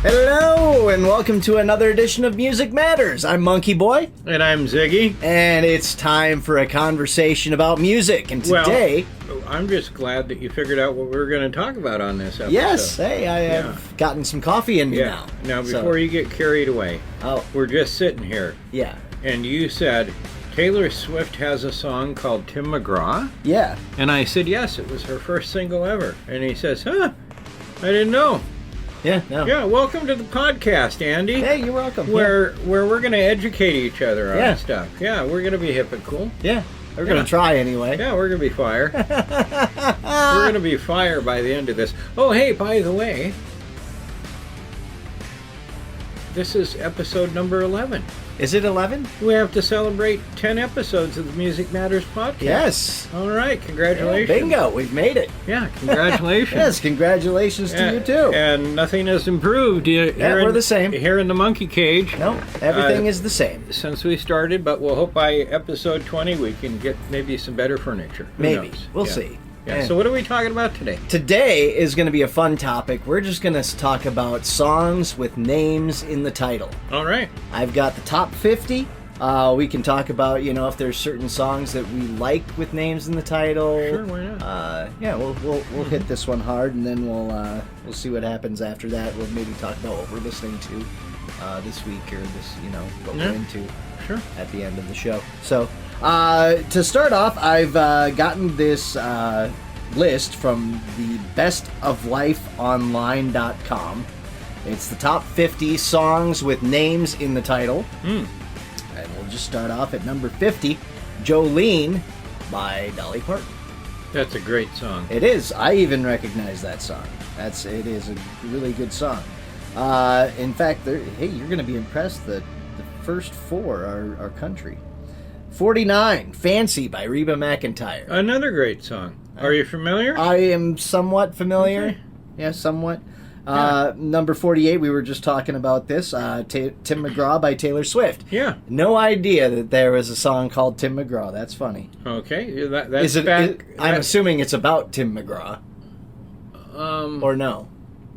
Hello, and welcome to another edition of Music Matters. I'm MonkeyBoy. And I'm Ziggy. And it's time for a conversation about music. And today... Well, I'm just glad that you figured out what we were going to talk about on this episode. Yes, hey, I have gotten some coffee in me now. Now, before you get carried away, we're just sitting here. Yeah. And you said, Taylor Swift has a song called Tim McGraw? Yeah. And I said, yes, it was her first single ever. And he says, I didn't know. Yeah, no. Yeah, welcome to the podcast, Andy. Hey, you're welcome. Where we're going to educate each other on stuff. Yeah, we're going to be hip and cool. Yeah, we're going to try anyway. Yeah, we're going to be fire. We're going to be fire by the end of this. Oh, hey, by the way, this is episode number 11. Is it 11? We have to celebrate 10 episodes of the Music Matters podcast. Yes. All right, congratulations. Yeah, bingo, we've made it. Yeah, congratulations. Yes, congratulations to you too. And nothing has improved. We're the same. Here in the monkey cage. No, everything is the same. Since we started, but we'll hope by episode 20 we can get maybe some better furniture. Who Maybe. knows? We'll see. Yeah. So what are we talking about today? Today is going to be a fun topic. We're just going to talk about songs with names in the title. All right. I've got the top 50. We can talk about, if there's certain songs that we like with names in the title. Sure, why not? We'll hit this one hard, and then we'll see what happens after that. We'll maybe talk about what we're listening to this week, or this, what we're into. Sure. At the end of the show. So, to start off, I've gotten this list from the bestoflifeonline.com. It's the top 50 songs with names in the title. And we'll just start off at number 50, Jolene by Dolly Parton. That's a great song. It is. I even recognize that song. It is a really good song. In fact, you're going to be impressed that the first four are country. 49, Fancy by Reba McEntire. Another great song. Are you familiar? I am somewhat familiar. Okay. Yeah, somewhat. Number 48, we were just talking about this. Tim McGraw by Taylor Swift. Yeah. No idea that there was a song called Tim McGraw. That's funny. Okay. That's I'm assuming it's about Tim McGraw. Or no?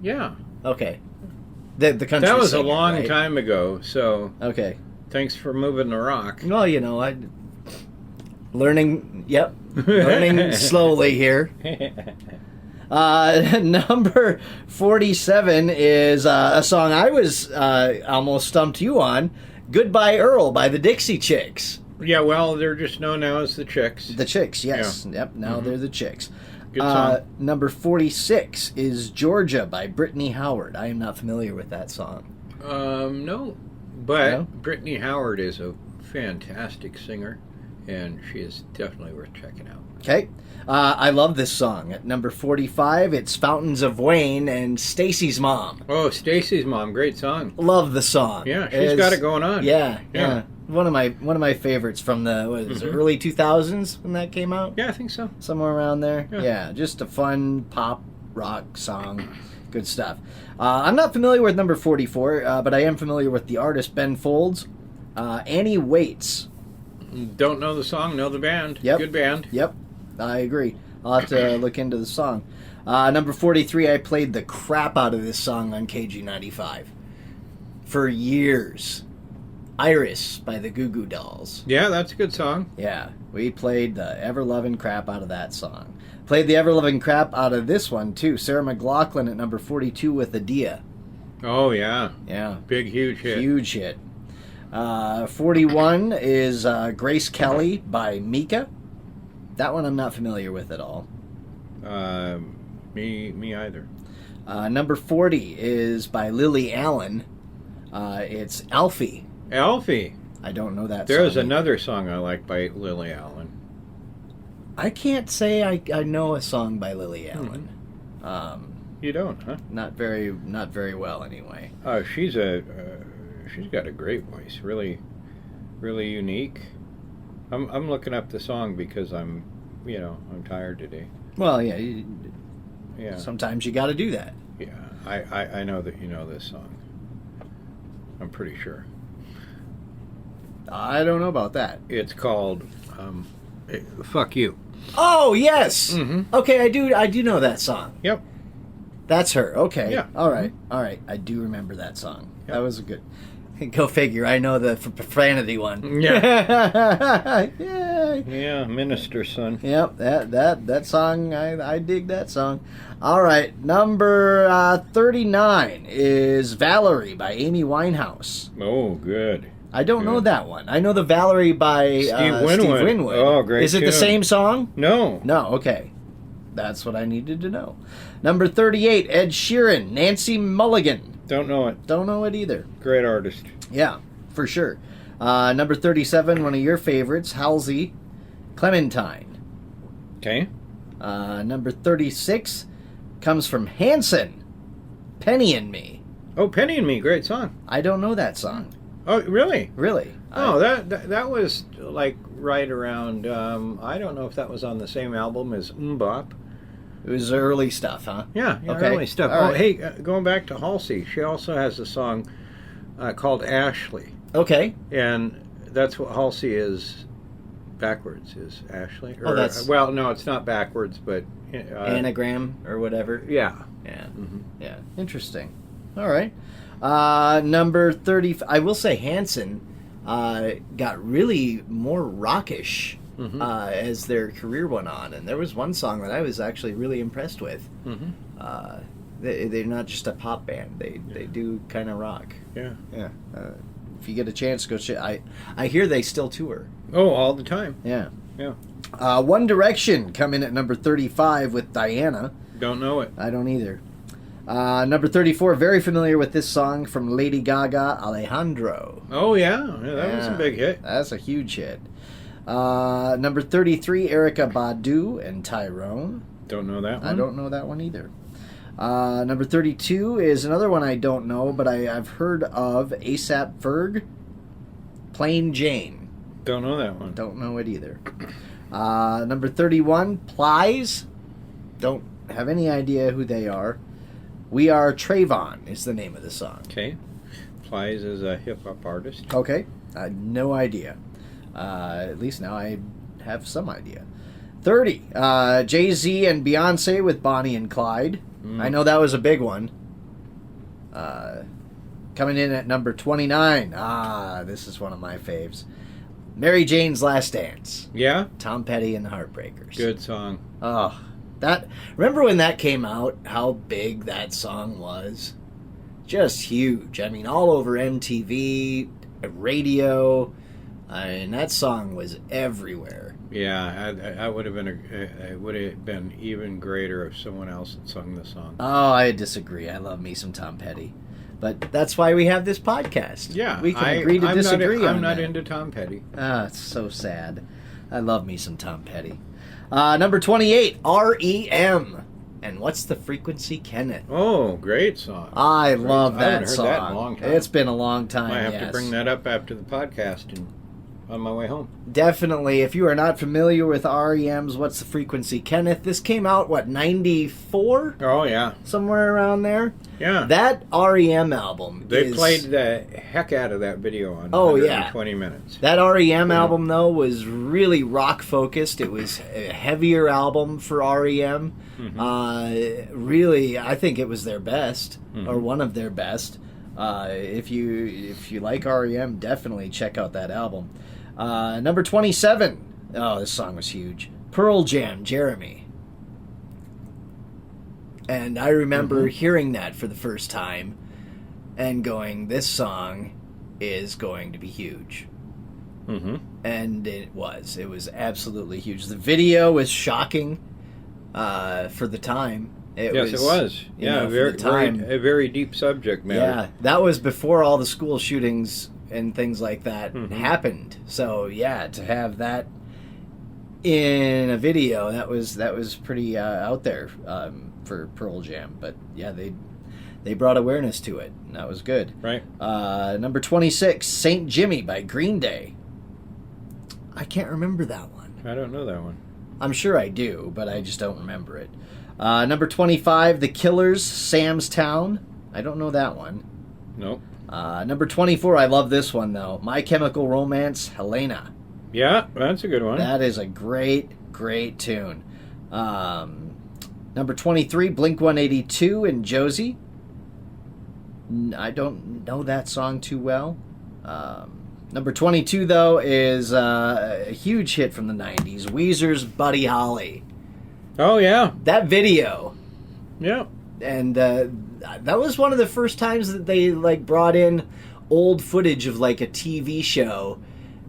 Yeah. Okay. The country that was singer, a long right? time ago, so... Okay. Thanks for moving the rock. Well, learning slowly here. Number 47 is a song I was almost stumped you on, Goodbye Earl by the Dixie Chicks. Yeah, well, they're just known now as the Chicks. The Chicks, yes. Yeah. Yep, now they're the Chicks. Good song. Number 46 is Georgia by Brittany Howard. I am not familiar with that song. No. But Brittany Howard is a fantastic singer, and she is definitely worth checking out. Okay. I love this song. At number 45, it's Fountains of Wayne and Stacy's Mom. Oh, Stacy's Mom, great song. Love the song. Yeah, she's got it going on. Yeah. One of my favorites from the early 2000s when that came out. Yeah, I think so. Somewhere around there. Yeah, just a fun pop rock song. Good stuff. I'm not familiar with number 44, but I am familiar with the artist Ben Folds. Annie Waits. Don't know the song, know the band. Yep. Good band. Yep, I agree. I'll have to look into the song. Number 43, I played the crap out of this song on KG95 for years. Iris by the Goo Goo Dolls. Yeah, that's a good song. Yeah, we played the ever-loving crap out of that song. Played the ever-loving crap out of this one, too. Sarah McLachlan at number 42 with Adia. Oh, yeah. Yeah. Big, huge hit. Huge hit. 41 is Grace Kelly by Mika. That one I'm not familiar with at all. Me either. Number 40 is by Lily Allen. It's Alfie. Alfie. I don't know that There's song. another song I like by Lily Allen. I can't say I know a song by Lily Allen. You don't, huh? Not very well, anyway. Oh, she's got a great voice. Really, really unique. I'm looking up the song because I'm tired today. Well, yeah. Yeah. Sometimes you got to do that. Yeah, I know that you know this song. I'm pretty sure. I don't know about that. It's called "Fuck You." Oh yes. Mm-hmm. Okay, I do know that song. Yep. That's her. Okay. Yeah. All right. All right. I do remember that song. Yeah. That was a good. Go figure. I know the profanity one. Yeah. Yay. Yeah, minister son. Yep. That song. I dig that song. All right. Number 39 is Valerie by Amy Winehouse. Oh, good. I don't know that one. I know the Valerie by Steve Winwood. Winwood. Oh, great Is it the tune. same song? No. No. Okay. That's what I needed to know. Number 38, Ed Sheeran, Nancy Mulligan. Don't know it. Don't know it either. Great artist. Yeah, for sure. Number 37, one of your favorites, Halsey, Clementine. Okay. Number 36 comes from Hanson, Penny and Me. Oh, Penny and Me. Great song. I don't know that song. Oh, really? Really? Oh, that was like right around. I don't know if that was on the same album as Mbop. It was early stuff, huh? Yeah, Okay. early stuff. All Oh, right. hey, going back to Halsey, she also has a song called Ashley, Okay. and that's what Halsey is backwards. Is Ashley? Oh, that's- well, no, it's not backwards, but Anagram or whatever. yeah. Yeah. Mhm. Yeah. Interesting. All right. Number 30. I will say Hanson got really more rockish Mhm. as their career went on, and there was one song that I was actually really impressed with. Mhm. They're not just a pop band; they do kind of rock. Yeah. Yeah. If you get a chance, go check. I hear they still tour. Oh, all the time. Yeah. Yeah. One Direction come in at number 35 with Diana. Don't know it. I don't either. Number 34, very familiar with this song from Lady Gaga, Alejandro. Oh yeah, that was a Yeah, big hit. That's a huge hit. Number 33, Erykah Badu and Tyrone. Don't know that one. I don't know that one either. Number 32 is another one I don't know, but I've heard of, ASAP Ferg, Plain Jane. Don't know that one. Don't know it either. Number 31, Plies. Don't have any idea who they are. We Are Trayvon is the name of the song. Okay. Plies is a hip hop artist. Okay. No idea. At least now I have some idea. 30, Jay-Z and Beyonce with Bonnie and Clyde. I know that was a big one. Coming in at number 29. This is one of my faves. Mary Jane's Last Dance. Yeah. Tom Petty and the Heartbreakers. Good song. Oh, remember when that came out, how big that song was? Just huge. I mean, all over MTV, radio. And that song was everywhere. Yeah, I would have been. It would have been even greater if someone else had sung the song. Oh, I disagree. I love me some Tom Petty. But that's why we have this podcast. Yeah, We can agree to disagree on I'm not that. into Tom Petty. It's so sad. I love me some Tom Petty. Number 28, REM. And What's the Frequency, Kenneth? Oh, great song. I love I that haven't heard song. that in a long time. It's been a long time, I have yes. to bring that up after the podcast and on my way home. Definitely. If you are not familiar with REM's What's the Frequency, Kenneth, this came out, 94? Oh yeah, Somewhere around there? yeah. That REM album They is... played the heck out of that video on Oh, yeah. 120 minutes. That REM album, though, was really rock-focused. It was a heavier album for REM. Really, I think it was their best, or one of their best. If you like REM, definitely check out that album. Number 27. Oh, this song was huge. Pearl Jam, Jeremy. And I remember hearing that for the first time and going, this song is going to be huge. Mm-hmm. And it was. It was absolutely huge. The video was shocking for the time. It was. you Yeah, know, for very, the time. a very deep subject matter. Yeah, that was before all the school shootings and things like that happened. So yeah, to have that in a video, that was pretty out there for Pearl Jam. But yeah, they brought awareness to it, and that was good. Right. Number 26, Saint Jimmy by Green Day. I can't remember that one. I don't know that one. I'm sure I do, but I just don't remember it. Number 25, The Killers, Sam's Town. I don't know that one. Nope. Number 24, I love this one, though. My Chemical Romance, Helena. Yeah, that's a good one. That is a great, great tune. Number Number 23, Blink-182 and Josie. I don't know that song too well. Number 22, though, is a huge hit from the 90s, Weezer's Buddy Holly. Oh, yeah. That video. Yeah. And that was one of the first times that they like brought in old footage of like a TV show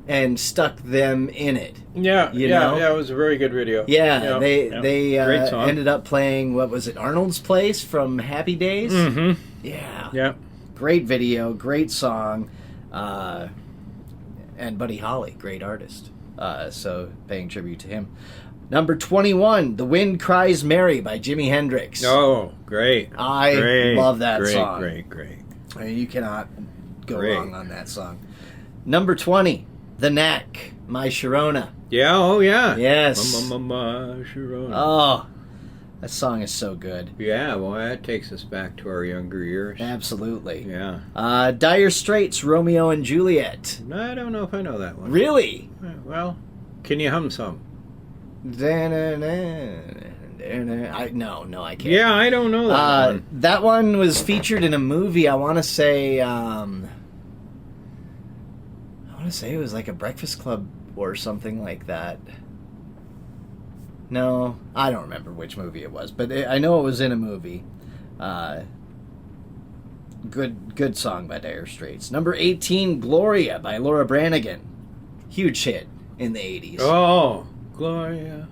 and stuck them in it. Yeah, you know? Yeah, it was a very good video. Yeah, they Great song. ended up playing, what was it, Arnold's Place from Happy Days? Mm-hmm. Yeah. Yeah. Great video, great song. And Buddy Holly, great artist. So paying tribute to him. Number 21, The Wind Cries Mary by Jimi Hendrix. Oh, great. I love that song. Great. I mean, you cannot go wrong on that song. Number 20, The Knack, My Sharona. Yeah, oh yeah. Yes. My Sharona. Oh, that song is so good. Yeah, well, that takes us back to our younger years. Absolutely. Yeah. Dire Straits, Romeo and Juliet. I don't know if I know that one. Really? Well, can you hum some? No, I can't. Yeah, I don't know that one. That one was featured in a movie. I want to say it was like a Breakfast Club or something like that. No, I don't remember which movie it was, but I know it was in a movie. Good song by Dire Straits. Number 18, Gloria by Laura Branigan. Huge hit in the 80s. Oh, Gloria.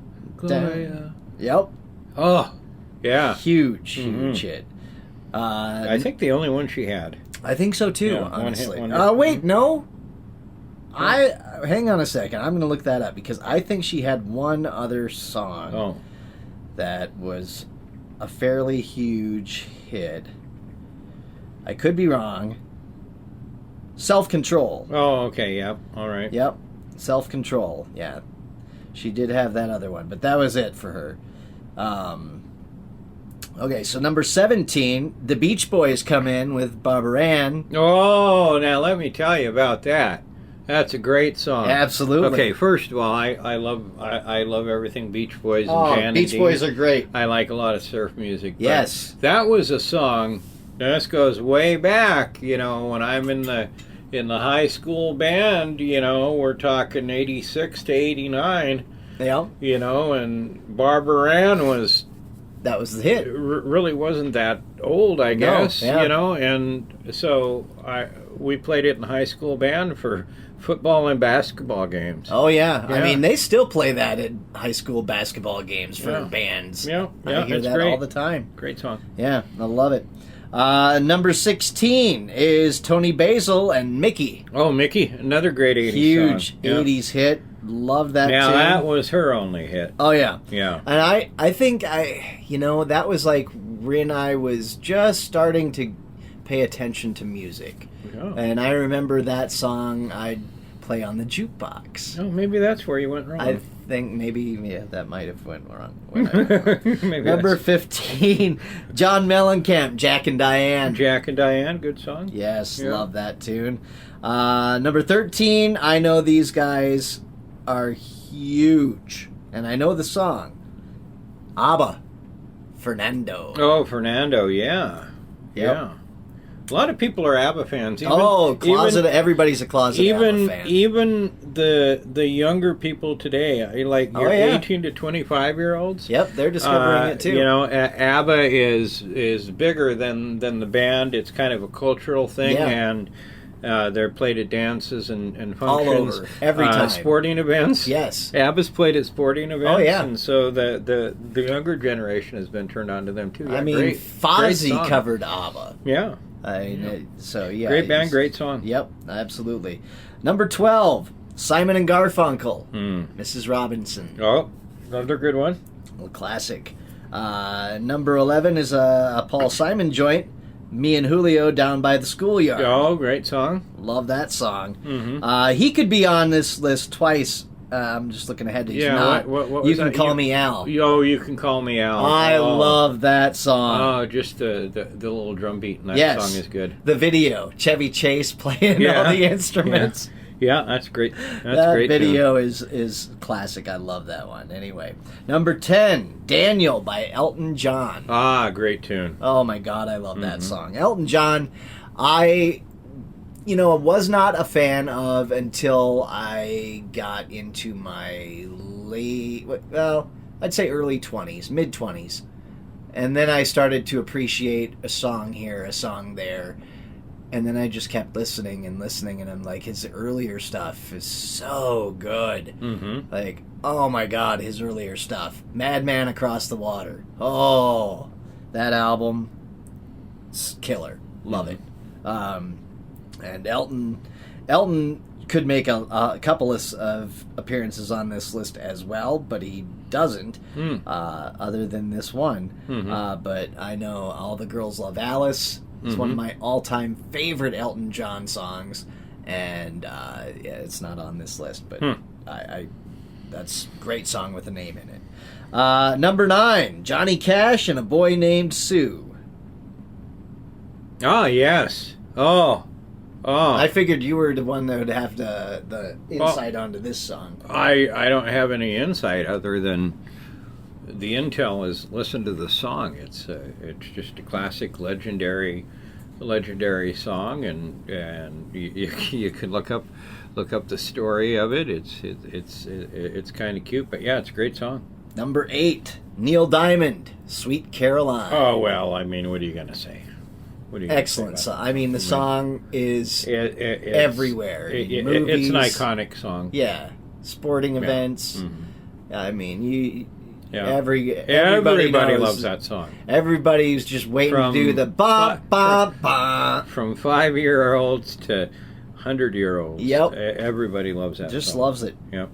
Yep. Oh, yeah. Huge hit. I think the only one she had. I think so too, Yeah, honestly. one hit. Wait, no. Hang on a second. I'm going to look that up because I think she had one other song that was a fairly huge hit. I could be wrong. Self-Control. Oh, okay, yep. All right. Yep. Self-Control. Yeah. She did have that other one, but that was it for her. Okay, so number 17, the Beach Boys come in with Barbara Ann. Oh, now let me tell you about that. That's a great song. Absolutely. Okay, first of all, I love everything Beach Boys and Jan Beach and Boys Dean. are great. I like a lot of surf music. But Yes. that was a song. Now this goes way back. You know, when I'm in the high school band. You know, we're talking 86 to 89. Yeah. You know, and Barbara Ann was. That was the hit. Really wasn't that old, I guess. yeah. You know, and so we played it in high school band for football and basketball games. Oh, yeah. I Yeah. mean, they still play that at high school basketball games for bands. Yeah, I hear it's that great. all the time. Great song. Yeah, I love it. Number 16 is Tony Basil and Mickey. Oh, Mickey, another great 80s Huge song. Yeah. 80s hit. Love that Now, tune. that was her only hit. Oh, yeah. Yeah. And I think that was like when I was just starting to pay attention to music. Oh. And I remember that song I'd play on the jukebox. Oh, maybe that's where you went wrong. I think maybe, that might have went wrong. Maybe Number that's 15, John Mellencamp, Jack and Diane. Jack and Diane, good song. Yes, Yeah. love that tune. Number 13, I know these guys are huge, and I know the song. ABBA, Fernando. Oh, Fernando, yeah. Yep. Yeah. A lot of people are ABBA fans. Everybody's a closet ABBA fan. Even the younger people today, like your 18 to 25-year-olds. Yep, they're discovering it too. You know, ABBA is bigger than the band. It's kind of a cultural thing, and they're played at dances and functions. All over, every time. Sporting events. Yes. ABBA's played at sporting events. Oh, yeah. And so the younger generation has been turned on to them, too. Yeah, I mean, great Fozzy song. covered ABBA. Yeah. Great band, great song. Yep, absolutely. Number 12, Simon and Garfunkel, Mm. Mrs. Robinson. Oh, another good one. Well, classic. Number 11 is a Paul Simon joint, Me and Julio Down by the Schoolyard. Oh, great song. Love that song. Mm-hmm. He could be on this list twice. I'm just looking ahead. He's not. What You was Can that? Call Me Al. Oh, You Can Call Me Al. I love that song. Oh, just the little drum beat in that Yes. song is good. The video, Chevy Chase playing all the instruments. Yeah, that's great. That's That great. video is classic. I love that one. Anyway, number 10, Daniel by Elton John. Ah, great tune. Oh my God, I love that song. Elton John, I was not a fan of until I got into my I'd say early 20s, mid 20s. And then I started to appreciate a song here, a song there. And then I just kept listening, and I'm like, his earlier stuff is so good. Mm-hmm. Like, oh my God, his earlier stuff. Madman Across the Water. Oh, that album, killer. Love it. And Elton could make a couple of appearances on this list as well, but he doesn't, other than this one. Mm-hmm. But I know All the Girls Love Alice. It's one of my all-time favorite Elton John songs, and it's not on this list, but that's a great song with a name in it. Number 9, Johnny Cash and a Boy Named Sue. Ah, yes. Oh. I figured you were the one that would have the insight onto this song. I don't have any insight other than the intel is listen to the song. It's just a classic, legendary song, and you can look up the story of it. It's kind of cute, but yeah, it's a great song. Number 8, Neil Diamond, Sweet Caroline. Oh well, I mean, what are you gonna say? Excellent song. I mean, the song is everywhere. Movies, it's an iconic song. Yeah, sporting events. Mm-hmm. I mean, Yeah. Everybody knows, loves that song. Everybody's just waiting to do the ba ba ba. From 5-year-olds to 100-year-olds. Yep. Everybody loves that Just song. loves it. Yep.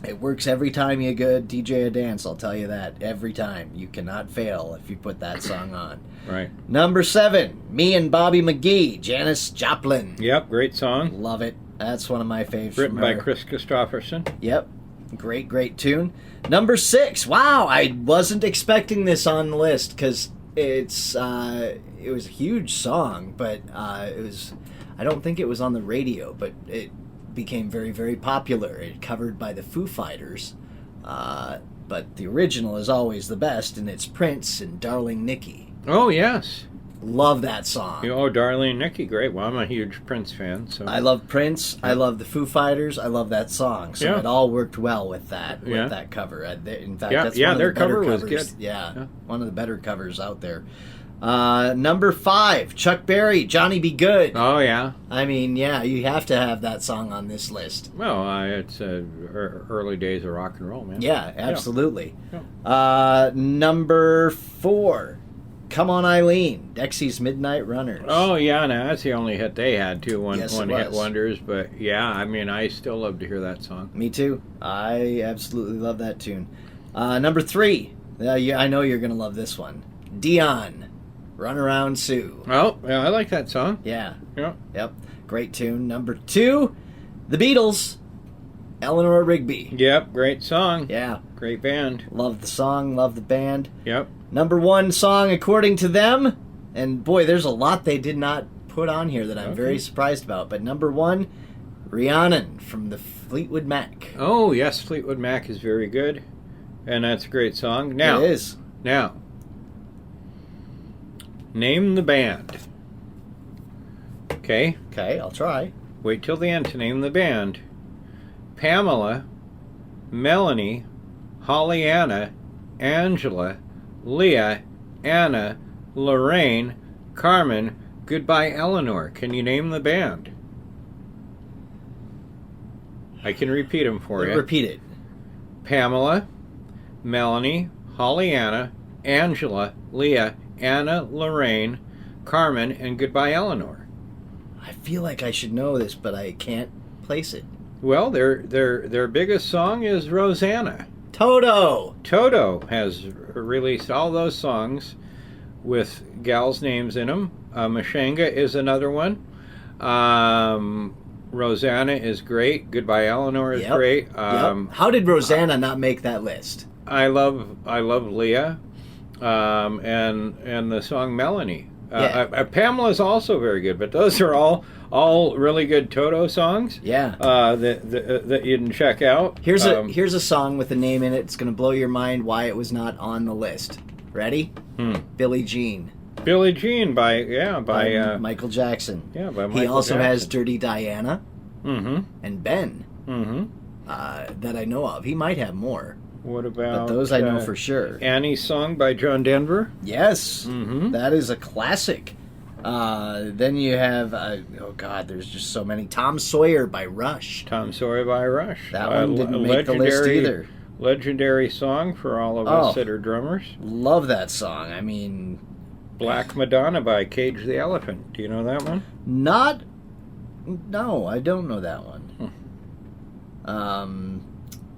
It works every time you go DJ a dance, I'll tell you that. Every time. You cannot fail if you put that song on. Right. Number 7, Me and Bobby McGee, Janis Joplin. Yep, great song. Love it. That's one of my favorites. Written by Chris Christopherson. Yep. Great tune. Number 6. Wow, I wasn't expecting this on the list because it was a huge song, but I don't think it was on the radio, but it became very, very popular. It covered by the Foo Fighters, but the original is always the best, and it's Prince and Darling Nikki. Oh, yes. Love that song. Oh, Darling Nikki, great. Well, I'm a huge Prince fan. So I love Prince. I love the Foo Fighters. I love that song. So it all worked well with that cover. In fact, that's one of their the better cover was covers. good. Yeah, one of the better covers out there. Number 5, Chuck Berry, Johnny Be Good. Oh, yeah. I mean, yeah, you have to have that song on this list. Well, it's early days of rock and roll, man. Yeah, absolutely. Yeah. Number 4, Come On Eileen, Dexy's Midnight Runners. Oh, yeah, no, that's the only hit they had, too. One hit wonders, but yeah, I mean, I still love to hear that song. Me too. I absolutely love that tune. Number 3, I know you're going to love this one, Dion, Run Around Sue. Oh, yeah, I like that song. Yeah. Yep. Great tune. Number 2, The Beatles, Eleanor Rigby. Yep, great song. Yeah. Great band. Love the song, love the band. Yep. Number 1 song according to them, and boy, there's a lot they did not put on here that I'm very surprised about, but number 1, Rhiannon from the Fleetwood Mac. Oh, yes, Fleetwood Mac is very good, and that's a great song. Now, it is. Now, name the band. Okay? Okay, I'll try. Wait till the end to name the band. Pamela, Melanie, Hollyana, Angela, Leah, Anna, Lorraine, Carmen, Goodbye Eleanor. Can you name the band? I can repeat them for you. Repeat it. Pamela, Melanie, Hollyana, Angela, Leah, Anna, Lorraine, Carmen, and Goodbye Eleanor. I feel like I should know this, but I can't place it. Well, their biggest song is Rosanna. Toto has released all those songs with gals' names in them. Mashanga is another one. Rosanna is great. Goodbye Eleanor is great. How did Rosanna not make that list? I love Leah, and the song Melanie. Yeah. Pamela's also very good, but those are all really good Toto songs. Yeah. That you can check out. Here's a song with a name in it. It's going to blow your mind why it was not on the list. Ready? Billie Jean. Billie Jean by Michael Jackson. Yeah, by Michael He also Jackson. has Dirty Diana and Ben Mm-hmm. that I know of. He might have more, What about but those I know for sure. Annie's Song by John Denver? Yes, Mm-hmm. that is a classic. Then you have, oh God, there's just so many. Tom Sawyer by Rush. Tom Sawyer by Rush. That one didn't make the list either. Legendary song for all of us that are drummers. Love that song. I mean, Black Madonna by Cage the Elephant. Do you know that one? No, I don't know that one.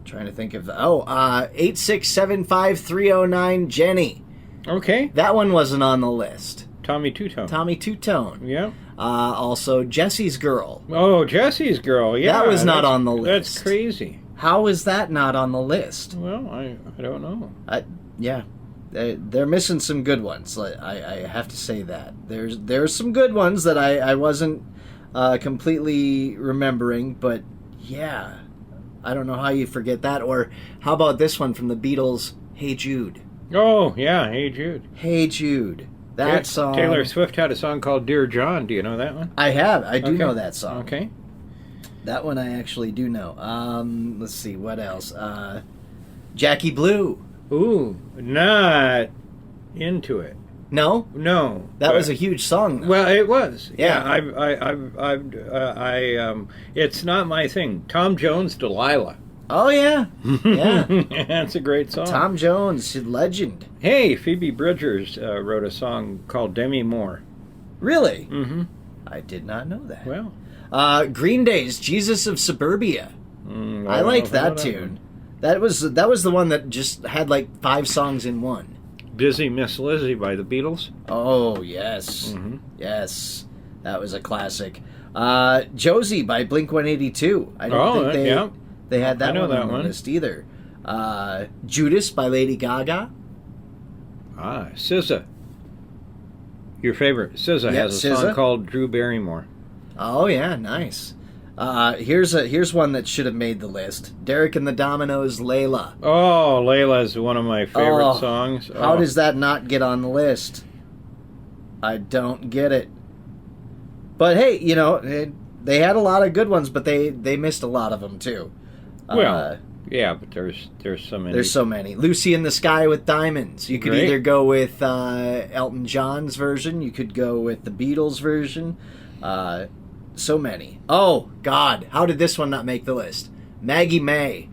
Trying to think of 8675309 Jenny. Okay. That one wasn't on the list. Tommy Two-Tone. Tommy Two-Tone. Yeah. Also Jesse's Girl. Oh, Jesse's Girl. Yeah. That was not on the list. That's crazy. How is that not on the list? Well, I don't know. Yeah. They're missing some good ones. I have to say that. There's some good ones that I wasn't completely remembering, but yeah. I don't know how you forget that. Or how about this one from the Beatles, Hey Jude? Oh, yeah. Hey Jude. Hey Jude. That song. Taylor Swift had a song called Dear John. Do you know that one? I have. I do know that song. Okay. That one I actually do know. Let's see. What else? Jackie Blue. Ooh, not into it. No? No. That was a huge song, though. Well, it was. Yeah. It's not my thing. Tom Jones, Delilah. Oh, yeah. Yeah. That's a great song. Tom Jones, legend. Hey, Phoebe Bridgers wrote a song called Demi Moore. Really? Mm-hmm. I did not know that. Well. Green Day's Jesus of Suburbia. I don't liked know that about tune. That was the one that just had like 5 songs in one. Dizzy Miss Lizzy by the Beatles. Oh, yes. Mm-hmm. Yes. That was a classic. Josie by Blink-182. I don't think they had that one on the list either. Judas by Lady Gaga. SZA. Your favorite. SZA has a song called Drew Barrymore. Oh, yeah, nice. Here's one that should have made the list. Derek and the Dominoes, Layla. Oh, Layla is one of my favorite songs. How does that not get on the list? I don't get it. But hey, they had a lot of good ones, but they missed a lot of them too. Well, yeah, but there's so many. There's so many. Lucy in the Sky with Diamonds. You could either go with Elton John's version. You could go with the Beatles version. So many. Oh, God. How did this one not make the list? Maggie May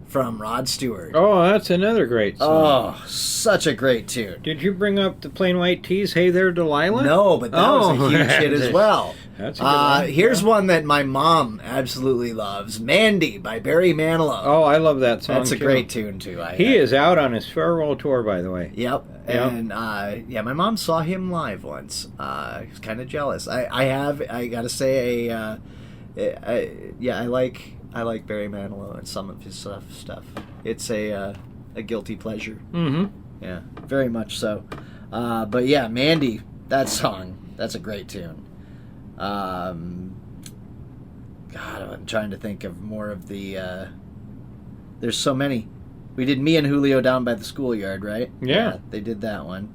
from Rod Stewart. Oh, that's another great song. Oh, such a great tune. Did you bring up the Plain White T's Hey There, Delilah? No, but that was a huge hit as well. That's a good one. Here's one that my mom absolutely loves. Mandy by Barry Manilow. Oh, I love that song, That's a great tune, too. He is out on his farewell tour, by the way. Yep. And, my mom saw him live once. I was kind of jealous. I gotta say, I like Barry Manilow and some of his stuff. It's a guilty pleasure. Mm-hmm. Yeah, very much so. But yeah, Mandy, that song, that's a great tune. God, I'm trying to think of more of the... there's so many. We did Me and Julio Down by the Schoolyard, right? Yeah. They did that one.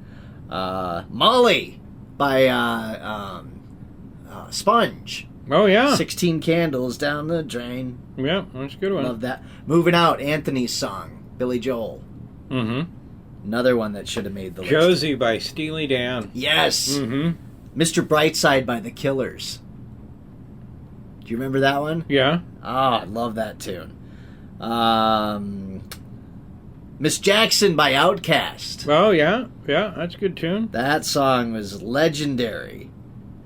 Molly by Sponge. Oh, yeah. 16 Candles Down the Drain. Yeah, that's a good one. Love that. Moving Out, Anthony's song, Billy Joel. Mm-hmm. Another one that should have made the list. Josie by Steely Dan. Yes. Mm-hmm. Mr. Brightside by The Killers. Do you remember that one? Yeah. Oh, I love that tune. Miss Jackson by Outkast. Oh, yeah. Yeah, that's a good tune. That song was legendary.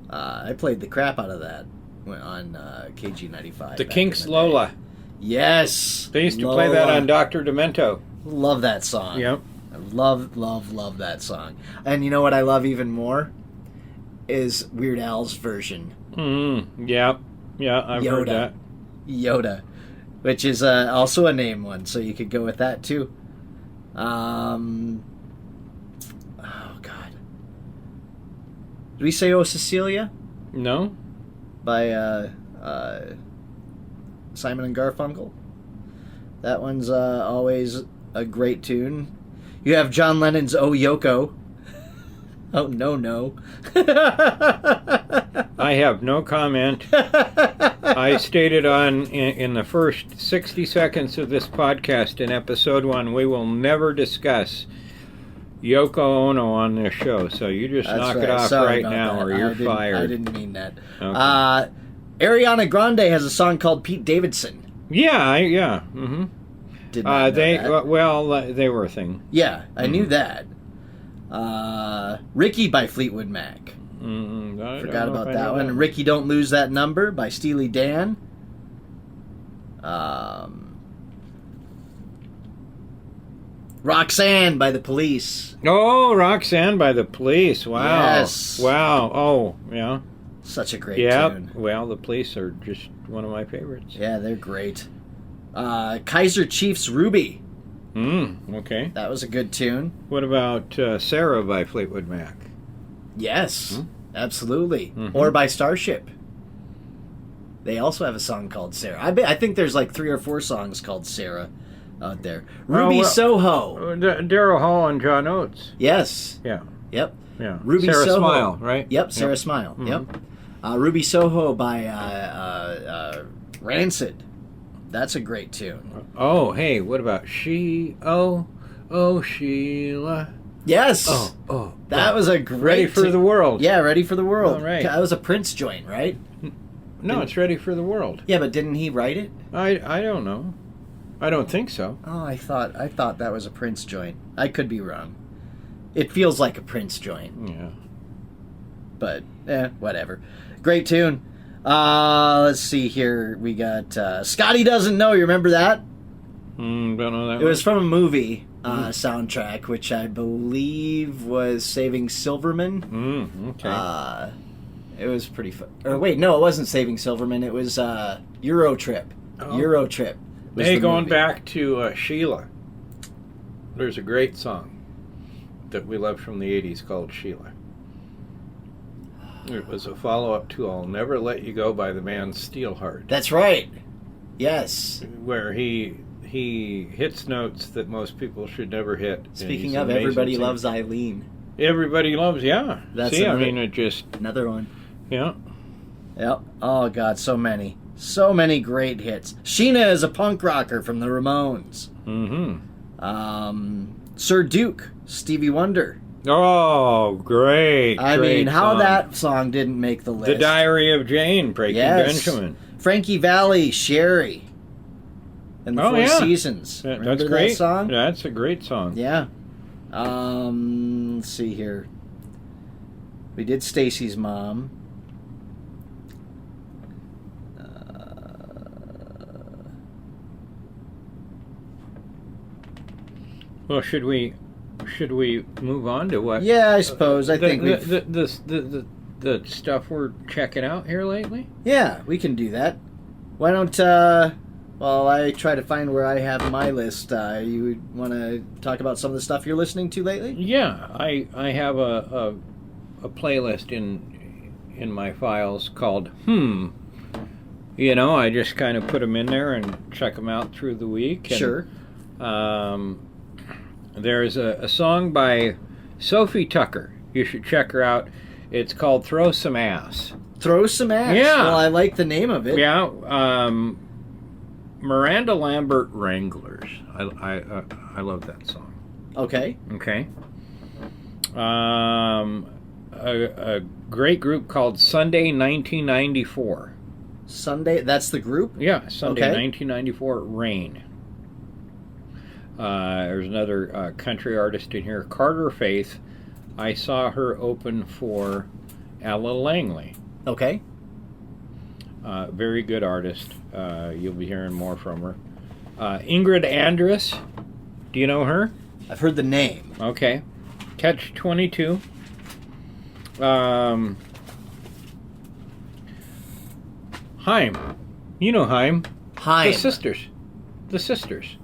I played the crap out of that on KG95. The Kinks' Lola. Yes. They used to play that on Dr. Demento. Love that song. Yep. I love that song. And you know what I love even more? Is Weird Al's version. Mm-hmm. Yeah. Yeah, I've heard that. Yoda. Which is also a name one, so you could go with that too. Oh, God. Did we say "Oh Cecilia" No? by Simon and Garfunkel? That one's always a great tune. You have John Lennon's "Oh Yoko." Oh no. I have no comment. I stated in the first 60 seconds of this podcast in episode 1, we will never discuss Yoko Ono on this show. So you just knock it off right now or you're fired. I didn't mean that. Okay. Ariana Grande has a song called Pete Davidson. Yeah. Mm-hmm. Did not know that. They were a thing. Yeah, I knew that. Ricky by Fleetwood Mac. Forgot about that one. Ricky Don't Lose That Number by Steely Dan. Roxanne by the Police. Oh, Roxanne by the Police. Wow. Yes. Wow. Oh, yeah. Such a great tune. Well, the Police are just one of my favorites. Yeah, they're great. Kaiser Chiefs Ruby. Okay. That was a good tune. What about Sarah by Fleetwood Mac? Yes, absolutely. Or by Starship. They also have a song called Sarah. I think there's like 3 or 4 songs called Sarah out there. Ruby Soho. Daryl Hall and John Oates. Yes. Yeah. Yep. Yeah. Ruby Sarah Soho. Smile, right? Yep, Sarah Smile. Yep. Ruby Soho by Rancid. That's a great tune. Oh, hey, what about Sheila? Yes. Oh. That was a great... Ready for the World. Yeah, Ready for the World. All right. That was a Prince joint, right? No, it's Ready for the World. Yeah, but didn't he write it? I don't know. I don't think so. Oh, I thought that was a Prince joint. I could be wrong. It feels like a Prince joint. Yeah. But, whatever. Great tune. Let's see here. We got Scotty Doesn't Know. You remember that? Don't know that It was from a movie soundtrack, which I believe was Saving Silverman. Okay. It was pretty fun. Or wait, no, it wasn't Saving Silverman. It was Euro Trip. Oh. Euro Trip. Hey, going back to Sheila, there's a great song that we love from the 80s called Sheila. It was a follow-up to I'll Never Let You Go by the band Steelheart. That's right. Yes. Where he hits notes that most people should never hit. Speaking of, Everybody Loves Eileen. Everybody Loves, yeah. That's it just... Another one. Yeah. Yep. Oh, God, so many. So many great hits. Sheena is a punk rocker from the Ramones. Sir Duke, Stevie Wonder. Oh, great. I mean, how that song didn't make the list. The Diary of Jane, Breaking Benjamin. Frankie Valli, Sherry. And the Four Seasons. That's great. That song? That's a great song. Yeah. Let's see here. We did Stacy's Mom. Well, should we move on to what? Yeah, I suppose. I think the stuff we're checking out here lately. Yeah, we can do that. Why don't while I try to find where I have my list, you want to talk about some of the stuff you're listening to lately? Yeah, I have a playlist in my files called You know, I just kind of put them in there and check them out through the week. And, sure. There's a song by Sophie Tucker. You should check her out. It's called Throw Some Ass. Throw Some Ass? Yeah. Well, I like the name of it. Yeah. Miranda Lambert Wranglers. I love that song. Okay. Okay. A great group called Sunday 1994. Sunday? That's the group? Yeah, Sunday Okay. 1994, Rain. There's another country artist in here, Carter Faith. I saw her open for Ella Langley. Okay. Very good artist. You'll be hearing more from her. Ingrid Andress. Do you know her? I've heard the name. Okay. Catch 22. Haim. You know Haim. Haim. The Sisters.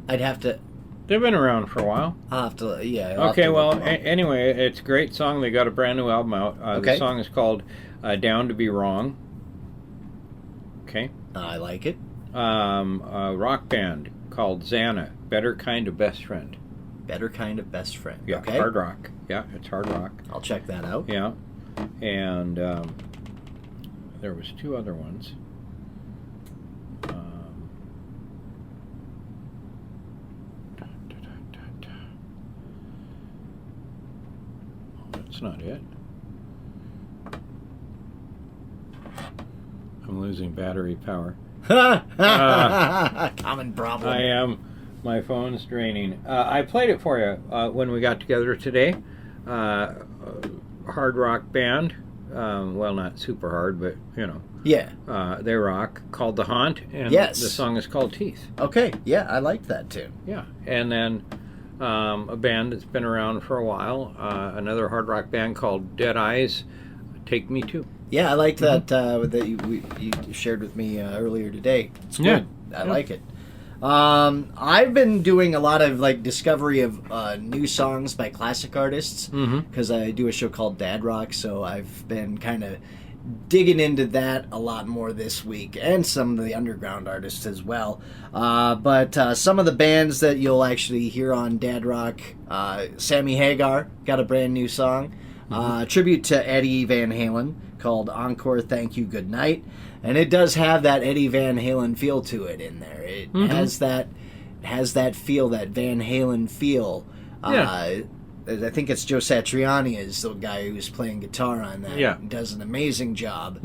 I'd have to... They've been around for a while. I'll have to, yeah. Okay, well, anyway, it's a great song. They got a brand new album out. The song is called Down to Be Wrong. Okay. I like it. A rock band called Xana, Better Kind of Best Friend. Better Kind of Best Friend. Yeah, okay. hard rock. Yeah, it's hard rock. I'll check that out. Yeah. And there was two other ones. That's not it. I'm losing battery power. Common problem. I am. My phone's draining. I played it for you when we got together today. Hard rock band. Well, not super hard, but, you know. Yeah. They rock. Called The Haunt. And yes. The song is called Teeth. Okay. Yeah, I liked that too. Yeah. And then a band that's been around for a while. Another hard rock band called Dead Eyes. Take Me To. Yeah, I like that that you shared with me earlier today. It's good. Yeah. I like it. I've been doing a lot of like discovery of new songs by classic artists because I do a show called Dad Rock, so I've been kind of digging into that a lot more this week, and some of the underground artists as well. But some of the bands that you'll actually hear on Dad Rock, Sammy Hagar got a brand new song, tribute to Eddie Van Halen called Encore, Thank You, Good Night. And it does have that Eddie Van Halen feel to it in there. It has that feel, that Van Halen feel. I think it's Joe Satriani is the guy who's playing guitar on that. Yeah. He does an amazing job.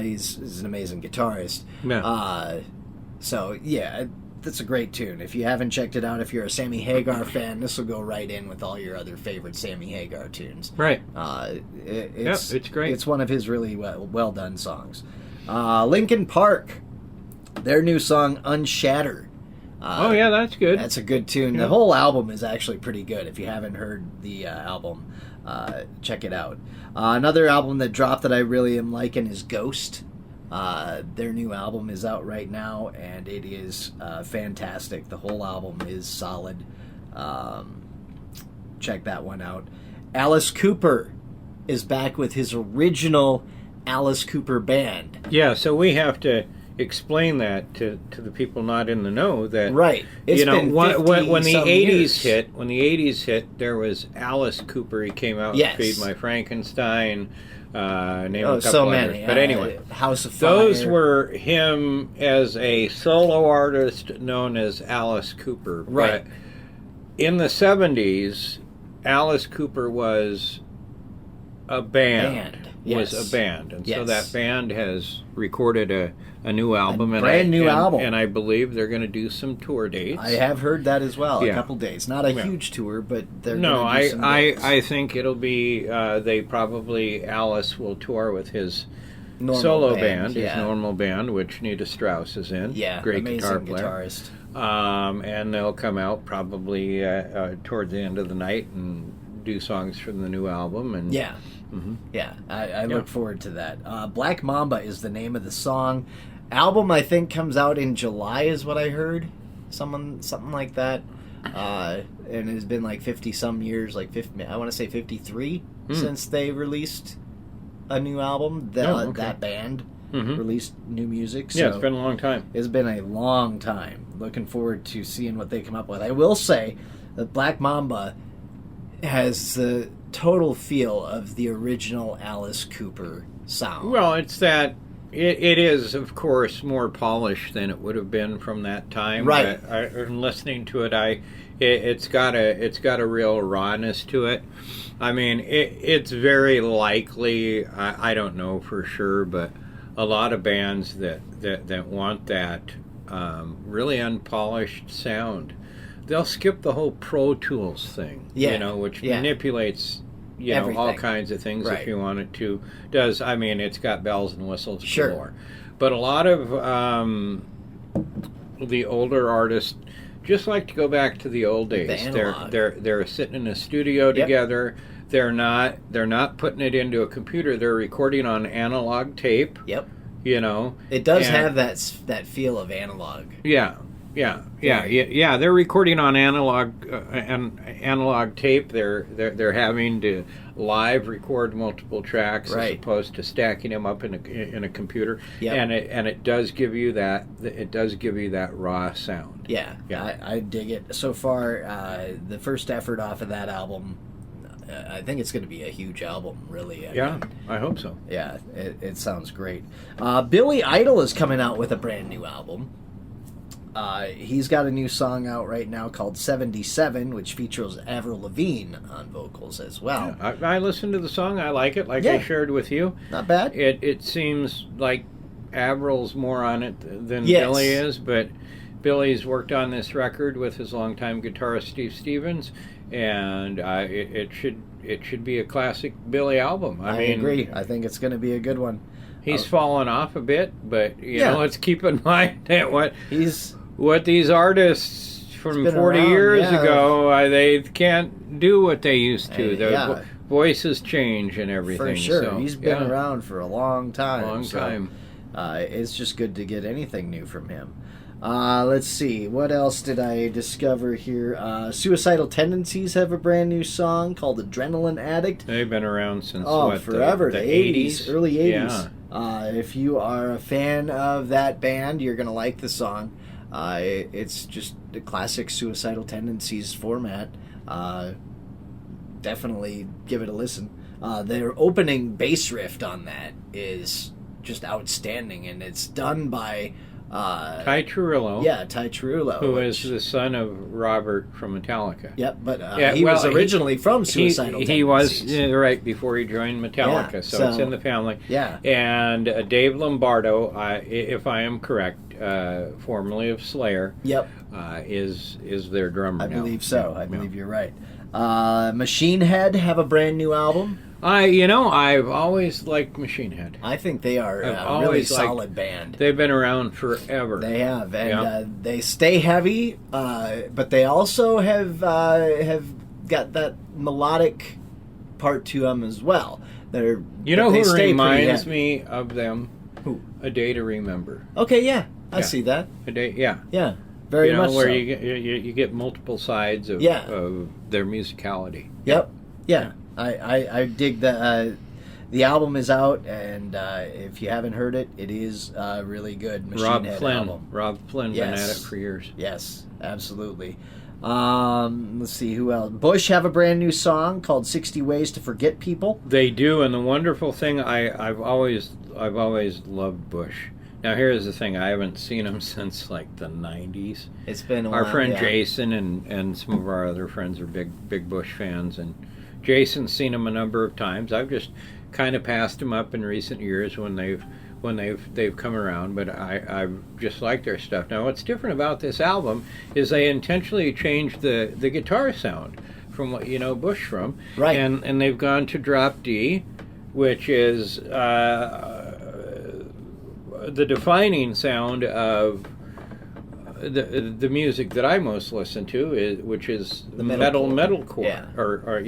He's an amazing guitarist. Yeah. So, yeah, that's a great tune. If you haven't checked it out, if you're a Sammy Hagar fan, this will go right in with all your other favorite Sammy Hagar tunes. Right. It's great. It's one of his really well done songs. Linkin Park, their new song Unshatter. Oh yeah, that's good. That's a good tune. Yeah. The whole album is actually pretty good. If you haven't heard the album, check it out. Another album that dropped that I really am liking is Ghost. Their new album is out right now, and it is fantastic. The whole album is solid. Check that one out. Alice Cooper is back with his original Alice Cooper band. Yeah, so we have to explain that to the people not in the know that right. It's been when the 80s years. hit, there was Alice Cooper. He came out Yes. with Feed My Frankenstein. Name a couple so others. many. But anyway, House of Fire. those were him as a solo artist known as Alice Cooper. Right. But in the 70s, Alice Cooper was a band. Yes. Was a band. And so Yes. that band has recorded a new album. Brand new album. And I believe they're going to do some tour dates. I have heard that as well. Yeah. A couple days. Not a huge tour, but they're No, going to do some dates. I think it'll be, Alice will tour with his Normal solo band, his yeah. normal band, which Nita Strauss is in. Yeah, great amazing guitar player. guitarist. And they'll come out probably toward the end of the night and do songs from the new album. And Yeah. Yeah, I look forward to that. Black Mamba is the name of the song. Album, I think, comes out in July, is what I heard. Something like that. And it has been like 50-some years, like 50, I want to say 53, since they released a new album. That band released new music. So yeah, it's been a long time. It's been a long time. Looking forward to seeing what they come up with. I will say that Black Mamba has the total feel of the original Alice Cooper sound. Well, it's that it is, of course, more polished than it would have been from that time. Right. In listening to it, it's got a real rawness to it. I mean, it's very likely. I don't know for sure, but a lot of bands that want that really unpolished sound, they'll skip the whole Pro Tools thing, which manipulates, everything. all kinds of things if you want it to. It's got bells and whistles galore. But a lot of the older artists just like to go back to the old days. They're sitting in a studio together. They're not putting it into a computer. They're recording on analog tape. Yep. It does have that feel of analog. Yeah. Yeah. They're recording on analog tape. They're having to live record multiple tracks as opposed to stacking them up in a computer. Yep. And it does give you that. It does give you that raw sound. Yeah. I dig it so far. The first effort off of that album, I think it's going to be a huge album, really. I mean, I hope so. Yeah, it sounds great. Billy Idol is coming out with a brand new album. He's got a new song out right now called 77, which features Avril Lavigne on vocals as well. Yeah, I listened to the song. I like it, I shared with you. Not bad. It seems like Avril's more on it than Billy is, but Billy's worked on this record with his longtime guitarist Steve Stevens, and it should be a classic Billy album. I agree. I think it's going to be a good one. He's fallen off a bit, but you know, let's keep in mind that what these artists from 40 years ago, they can't do what they used to. Their voices change and everything. For sure. So, he's been around for a long time. So, it's just good to get anything new from him. Let's see. What else did I discover here? Suicidal Tendencies have a brand new song called Adrenaline Addict. They've been around since forever. The 80s, early 80s. Yeah. If you are a fan of that band, you're going to like the song. It's just the classic Suicidal Tendencies format. Definitely give it a listen. Their opening bass riff on that is just outstanding, and it's done by Ty Cirillo. Yeah, Ty Cirillo. Who is the son of Robert from Metallica. Yep, but he was originally from Suicidal Tendencies. He was, right, before he joined Metallica, so it's in the family. Yeah. And Dave Lombardo, if I am correct, formerly of Slayer, is their drummer now. I believe so. I believe you're right. Machine Head have a brand new album. I've always liked Machine Head. I think they are a really solid band. They've been around forever. They have, and they stay heavy, but they also have got that melodic part to them as well. Who reminds me of them? Who? A Day to Remember. Okay, I see that. A Day, yeah, very much where so. you get multiple sides of their musicality. Yep, yeah. I dig that. The album is out, and if you haven't heard it, it is really good. Machine Head album. Rob Flynn been at it for years. Yes, absolutely. Let's see who else. Bush have a brand new song called 60 Ways to Forget People. They do, and the wonderful thing, I've always loved Bush. Now here's the thing: I haven't seen him since like the '90s. It's been a while. Our friend Jason and some of our other friends are big Bush fans, and Jason's seen him a number of times. I've just kind of passed him up in recent years when they've come around, but I've just liked their stuff. Now, what's different about this album is they intentionally changed the guitar sound from what you know Bush from, right? And they've gone to drop D, which is the defining sound of the music that I most listen to, which is the metalcore, or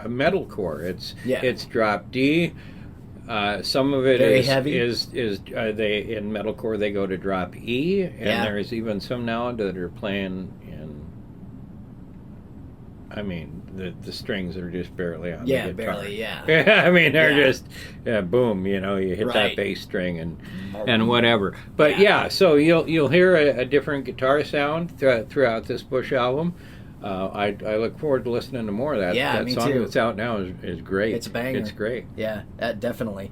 metalcore. It's drop D. Some of it very is heavy. Is they in metalcore they go to drop E, and there's even some now that are playing in. I mean, the strings are just barely on the guitar. Barely, I mean, they're just boom. You hit that bass string and whatever. But so you'll hear a different guitar sound throughout this Bush album. I look forward to listening to more of that. Yeah, that song that's out now is great. It's a banger. It's great. Yeah, definitely.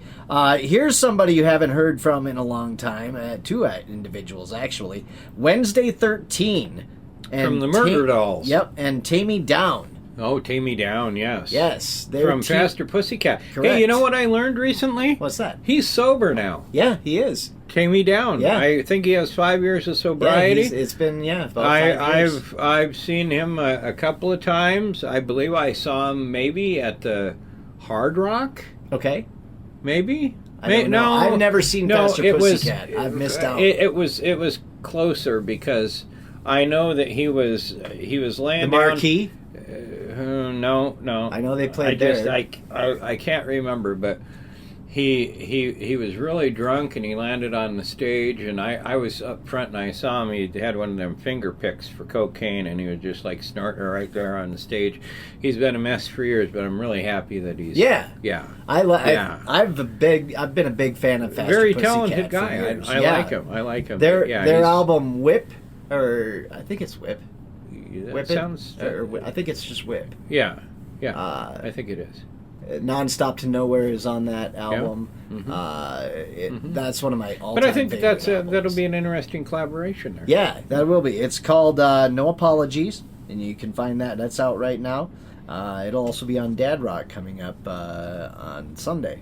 Here's somebody you haven't heard from in a long time. Two individuals, actually. Wednesday 13. From the Murder Dolls. Yep, and Tame Me Down. Oh, Tame Me Down, yes. Yes. From Faster Pussycat. Correct. Hey, you know what I learned recently? What's that? He's sober now. Yeah, he is. Tame Me Down. Yeah. I think he has 5 years of sobriety. Yeah, it's been, about 5 years. I've seen him a couple of times. I believe I saw him maybe at the Hard Rock. Okay. Maybe? I don't know. I've never seen Faster Pussycat. I've missed out. It was closer because I know that he was laying the Marquee? No. I know they played there. I can't remember, but he was really drunk and he landed on the stage, and I was up front and I saw him. He had one of them finger picks for cocaine, and he was just like snorting right there on the stage. He's been a mess for years, but I'm really happy that he's yeah. Yeah. I've been a big fan of Faster Very Pussycat talented for guy. years. I like him. I like him. Their Yeah, their he's- album Whip, or I think it's Whip. that Whip sounds. it, or I think it's just Whip. Yeah, yeah. Uh, I think it is. Nonstop to Nowhere is on that album. Mhm. That's one of my all-time But I think favorite that'll albums. be an interesting collaboration there. Yeah, that will be. It's called No Apologies, and you can find that. That's out right now. It'll also be on Dad Rock coming up on Sunday.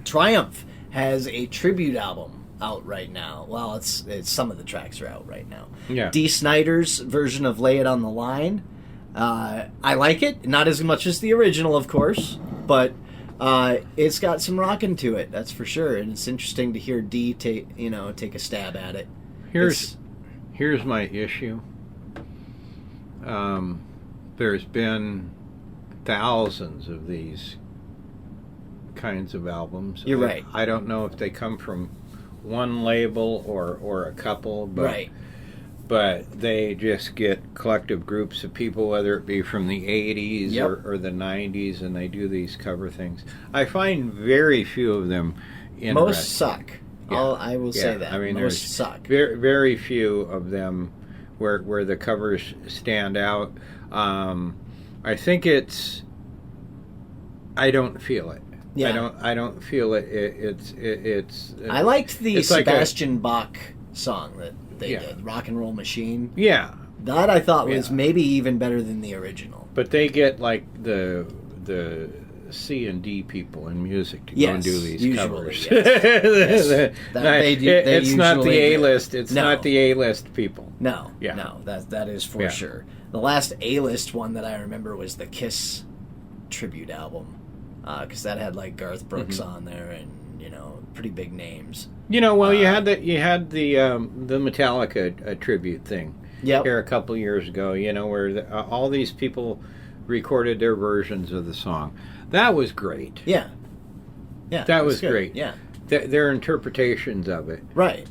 Triumph has a tribute album out right now. Well, it's some of the tracks are out right now. Yeah. Dee Snider's version of Lay It on the Line. I like it, not as much as the original, of course, but it's got some rockin' to it, that's for sure. And it's interesting to hear Dee take a stab at it. Here's my issue. There's been thousands of these kinds of albums. You're right. I don't know if they come from one label or a couple, but Right. but they just get collective groups of people, whether it be from the 80s Yep. or the 90s, and they do these cover things. I find very few of them interesting. Most suck. Yeah. I will say that. I mean, Most there's suck. very, very few of them where the covers stand out. I think I don't feel it. Yeah. I don't feel it. It's. I liked the it's like Sebastian Bach song that they Yeah. did, Rock and Roll Machine. Yeah, That I thought was Yeah. maybe even better than the original. but they get like the C and D people in music to go and Yes, do these usually, covers. yes. They It's not the usually A do. list. It's No. not the A list people. No, Yeah. no, that is for Yeah. sure. The last A-list one that I remember was the Kiss tribute album, because that had like Garth Brooks Mm-hmm. on there and pretty big names. You had the Metallica tribute thing. Yep. Here a couple years ago, where all these people recorded their versions of the song. That was great. Yeah. Yeah. That was good. great. Yeah. Their interpretations of it. Right.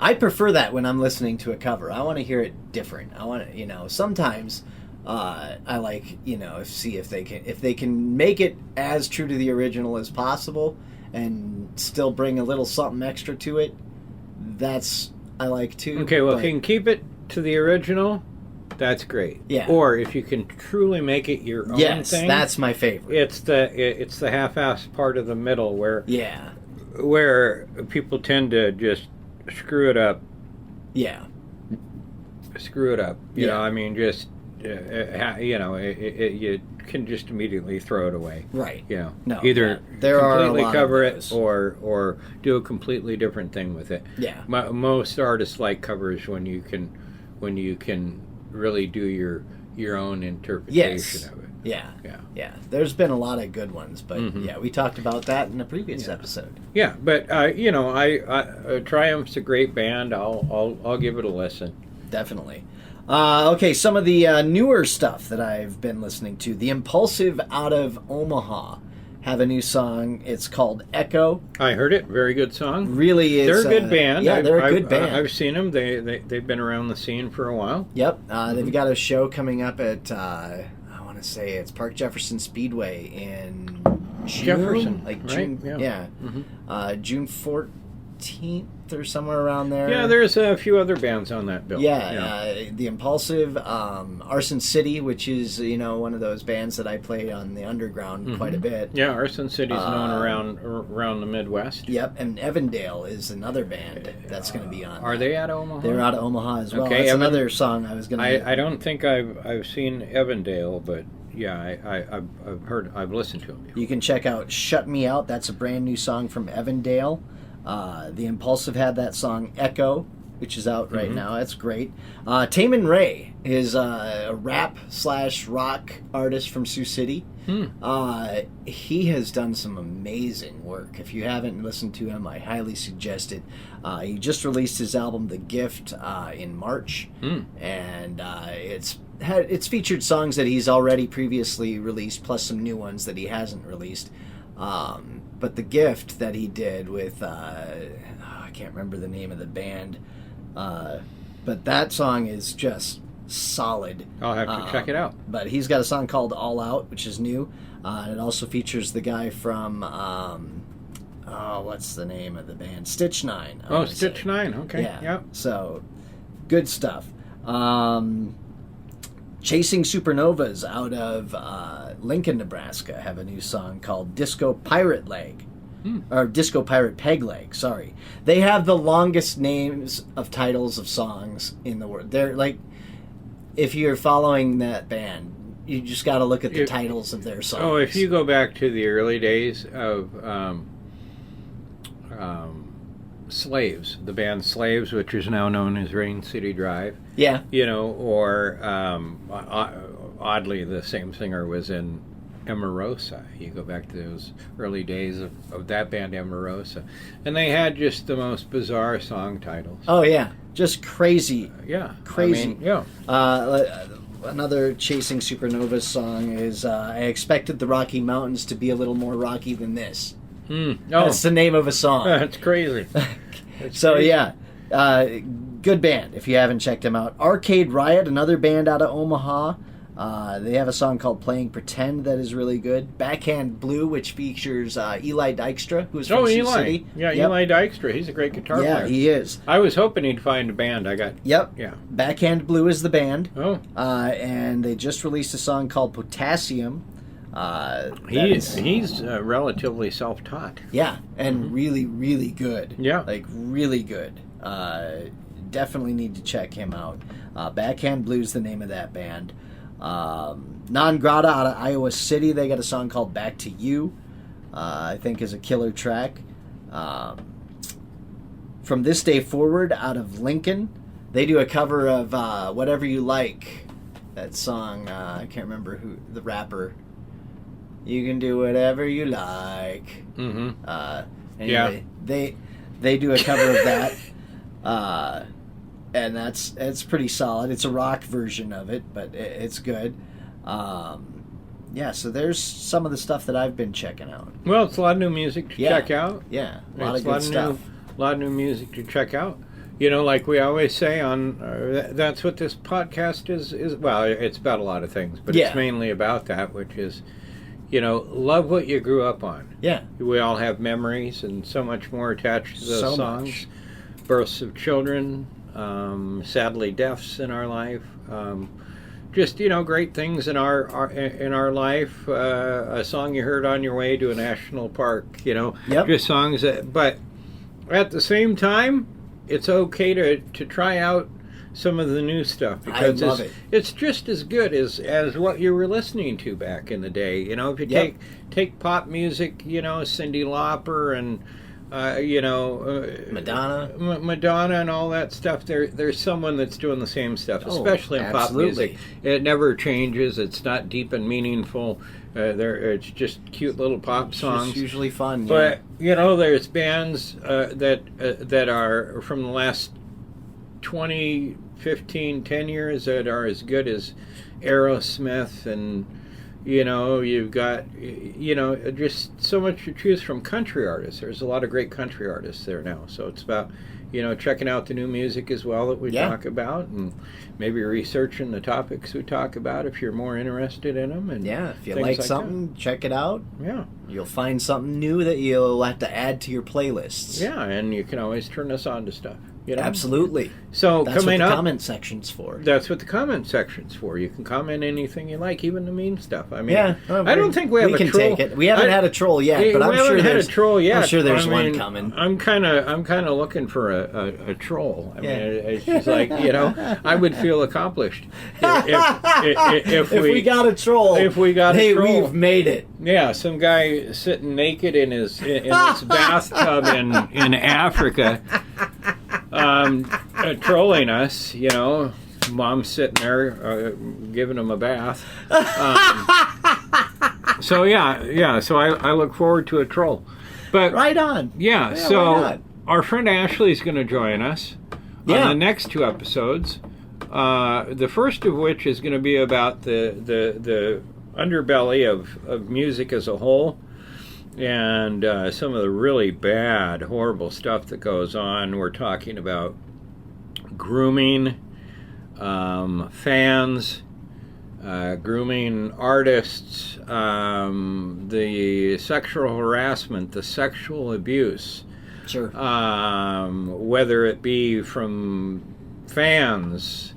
I prefer that when I'm listening to a cover. I want to hear it different. I want to, sometimes I like, see if they can make it as true to the original as possible and still bring a little something extra to it. That's I like too. Okay, well, but- if you can keep it to the original, that's great. Yeah. Or if you can truly make it your own yes, thing, that's my favorite. it's the half-assed part of the middle where people tend to just screw it up. Yeah. You know, I mean, just you can just immediately throw it away. Right. You know, No, either there are a completely lot cover of it those. or do a completely different thing with it. Yeah. Most artists like covers when you can really do your own interpretation of it. Yeah. Yeah. Yeah. There's been a lot of good ones, but Mhm. yeah, we talked about that in a previous episode. Yeah, but I Triumph's a great band. I'll give it a listen. Definitely. Okay, some of the newer stuff that I've been listening to. The Impulsive out of Omaha have a new song. It's called Echo. I heard it. Very good song. Really is. They're a good band. Yeah, they're a good band. I've seen them. They've been around the scene for a while. Yep. They've got a show coming up at, I want to say it's Park Jefferson Speedway in June. Jefferson, Like right? June. Yeah. Yeah. Mhm. June 14th or somewhere around there. Yeah, there's a few other bands on that bill. Yeah, The Impulsive, Arson City, which is one of those bands that I play on the underground quite a bit. Yeah, Arson City's known around the Midwest. Yep, and Evandale is another band that's going to be on. Are they out of Omaha? They're out of Omaha as well. Okay, That's another song I was going to. I don't think I've seen Evandale, but yeah, I've listened to them before. You can check out "Shut Me Out." That's a brand new song from Evandale. The Impulsive had that song "Echo," which is out right now. That's great. Taman Ray is a rap/rock artist from Sioux City. He has done some amazing work. If you haven't listened to him, I highly suggest it. He just released his album "The Gift" in March, and it's it's featured songs that he's already previously released, plus some new ones that he hasn't released. But the gift that he did with I can't remember the name of the band, but that song is just solid. I'll have to check it out. But he's got a song called All Out, which is new. And it also features the guy from what's the name of the band? Stitch Nine. Oh, Stitch Nine. Okay. Yeah. Yep. So good stuff. Chasing Supernovas out of Lincoln, Nebraska, have a new song called Disco Pirate Leg. Or Disco Pirate Peg Leg, sorry. They have the longest names of titles of songs in the world. They're like, if you're following that band, you just got to look at the titles of their songs. Oh, if you go back to the early days of Slaves, the band Slaves, which is now known as Rain City Drive. Yeah. Or oddly, the same singer was in Emarosa. You go back to those early days of that band, Emarosa. And they had just the most bizarre song titles. Oh, yeah. Just crazy. Yeah. Crazy. I mean, yeah. Another Chasing Supernovas song is I Expected the Rocky Mountains to be a little more rocky than this. Oh. That's the name of a song. That's crazy. So, yeah. Good band if you haven't checked them out. Arcade Riot, another band out of Omaha. They have a song called Playing Pretend that is really good. Backhand Blue, which features Eli Dykstra, who's from Sioux City. Yeah, yep. Eli Dykstra. He's a great guitar player. Yeah, he is. I was hoping he'd find a band. Yep. Yeah. Backhand Blue is the band. Oh. And they just released a song called Potassium. He's relatively self-taught. Yeah, and really, really good. Yeah. Like, really good. Definitely need to check him out. Backhand Blue's the name of that band. Non Grata out of Iowa City, they got a song called Back to You, I think is a killer track. From This Day Forward out of Lincoln, they do a cover of Whatever You Like, that song. I can't remember who the rapper. You can do whatever you like. Anyway, they do a cover of that. And it's pretty solid. It's a rock version of it, but it's good. So there's some of the stuff that I've been checking out. Well, it's a lot of new music to check out. Yeah, a lot of good stuff. A lot of new music to check out. Like we always say that's what this podcast is. Well, it's about a lot of things, but it's mainly about that, which is, love what you grew up on. Yeah. We all have memories and so much more attached to those songs. Much. Births of children, sadly deaths in our life, just great things in our life. A song you heard on your way to a national park, just songs but at the same time, it's okay to try out some of the new stuff because it's just as good as what you were listening to back in the day. If you take pop music, Cyndi Lauper and Madonna and all that stuff. There's someone that's doing the same stuff, especially in pop music. It never changes. It's not deep and meaningful. It's just cute little pop songs. It's usually fun. But there's bands that are from the last 20, 15, 10 years that are as good as Aerosmith and. You've got, just so much to choose from. Country artists. There's a lot of great country artists there now. So it's about, checking out the new music as well that we talk about and maybe researching the topics we talk about if you're more interested in them. And if you like something, check it out. Yeah. You'll find something new that you'll have to add to your playlists. Yeah, and you can always turn us on to stuff. Absolutely. So that's coming what the up, comment section's for. That's what the comment section's for. You can comment anything you like, even the mean stuff. I mean, I don't think we have a troll. We can take it. We haven't had a troll yet, but I'm sure there's a troll yet. I'm sure there's one coming. I'm kind of looking for a troll. I mean, it's just like I would feel accomplished if we got a troll. If we got a troll, we've made it. Yeah, some guy sitting naked in his bathtub in Africa. Trolling us, mom's sitting there giving him a bath. So I look forward to a troll. But right on. Yeah, so our friend Ashley's going to join us on the next two episodes. The first of which is going to be about the underbelly of music as a whole, and some of the really bad, horrible stuff that goes on. We're talking about grooming fans, grooming artists, the sexual harassment, the sexual abuse. Sure. Whether it be from fans,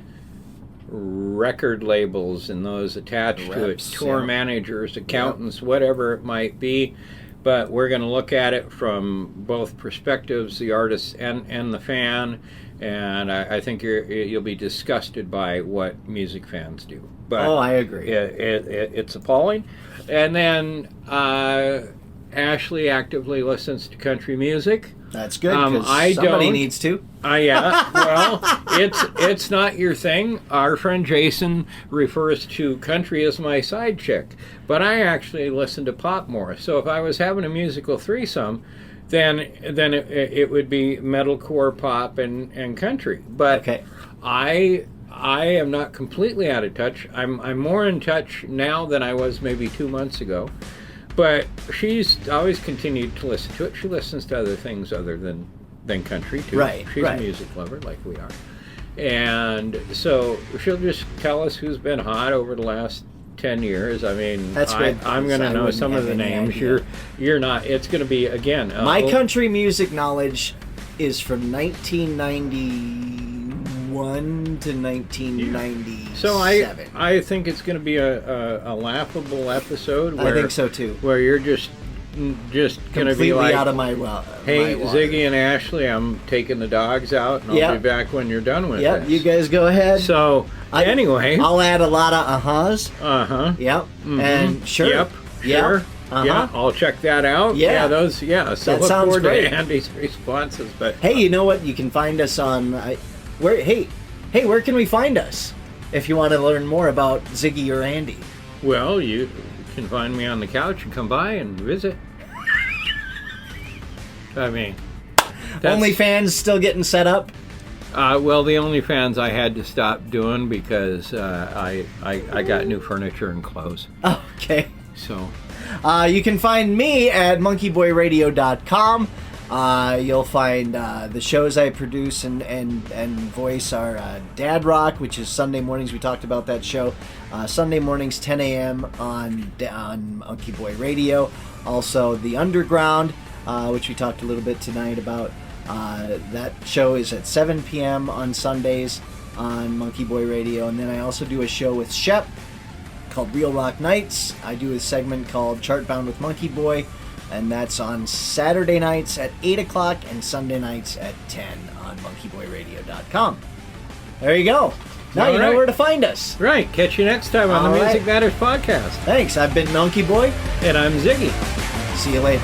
record labels and those attached to it, tour managers, accountants, whatever it might be. But we're going to look at it from both perspectives, the artist and the fan, and I think you'll be disgusted by what music fans do. But I agree. It's appalling. And then Ashley actively listens to country music. That's good, because somebody needs to. Yeah, well, it's not your thing. Our friend Jason refers to country as my side chick, but I actually listen to pop more. So if I was having a musical threesome, then it would be metalcore, pop, and country. But okay. I am not completely out of touch. I'm more in touch now than I was maybe 2 months ago. But she's always continued to listen to it. She listens to other things other than country, too. Right, She's a music lover like we are. And so she'll just tell us who's been hot over the last 10 years. I mean, that's great. I'm going to know some of the names. Idea. You're not. It's going to be, again... My country music knowledge is from 1991 to 1997. So I think it's going to be a laughable episode. I think so too. Where you're just going to be like, out of my hey, my water. Ziggy and Ashley, I'm taking the dogs out, and I'll be back when you're done with this. You guys go ahead. So anyway, I'll add a lot of uh-huhs. Uh-huh. Yep. Mm-hmm. And sure. Yep. Sure. Uh-huh. Yeah, I'll check that out. Yeah. Those. Yeah. So that look sounds forward great. to Andy's responses. But hey, you know what? You can find us on where can we find us if you want to learn more about Ziggy or Andy? Well, you can find me on the couch and come by and visit. I mean, OnlyFans still getting set up? Well, the OnlyFans I had to stop doing because I got new furniture and clothes. Okay. So you can find me at monkeyboyradio.com. You'll find the shows I produce and voice are Dad Rock, which is Sunday mornings. We talked about that show. Sunday mornings, 10 a.m. on Monkey Boy Radio. Also, The Underground, which we talked a little bit tonight about. That show is at 7 p.m. on Sundays on Monkey Boy Radio. And then I also do a show with Shep called Real Rock Nights. I do a segment called Chartbound with Monkey Boy, and that's on Saturday nights at 8 o'clock and Sunday nights at 10 on monkeyboyradio.com. There you go. Now you know where to find us. Right. Catch you next time on the Music Matters podcast. Thanks. I've been Monkey Boy. And I'm Ziggy. See you later.